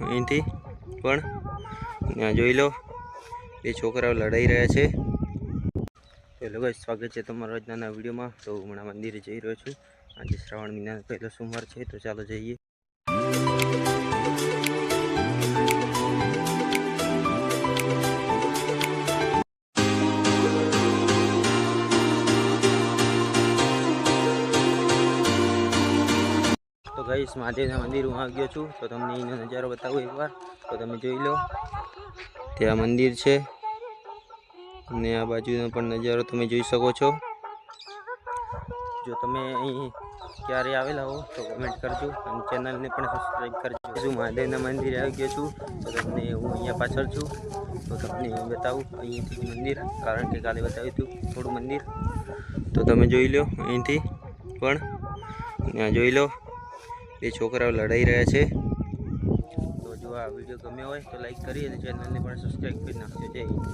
અહીંથી પણ ત્યાં જોઈ લો બે છોકરાઓ લડાઈ રહ્યા છે। તો લોકો સ્વાગત છે તમારા આજના વિડીયોમાં। તો હમણાં મંદિરે જઈ રહ્યો છું। આજે શ્રાવણ મહિનાનો પહેલો સોમવાર છે, તો ચાલો જઈએ। तो गाइस महादेवना मंदिर में आ गयो छूँ। तो तमने एनो नजारो बतावुं एक बार। तो तमे जोई लो त्या मंदिर छे ने आ बाजुनो पण नजारो तमे जोई शको छो। जो तमे अहीं क्यारे आवेला हो तो कमेंट करजो अने चेनल ने पण सब्सक्राइब करजो। जो महादेवना मंदिर आ गयो छूँ, तो तमने हूँ अहींया पाछळ छूँ। तो तमने बतावुं अहींथी मंदिर, कारण के काले बताव्युं हतुं थोडुं मंदिर। तो तमे जोई लो अहींथी पण ત્યાં જોઈ લો બે છોકરાઓ લડાઈ રહ્યા છે। તો જો આ વિડીયો ગમ્યો હોય તો લાઈક કરી અને ચેનલને પણ સબસ્ક્રાઈબ કરી નાખજો। જય હિન્દ।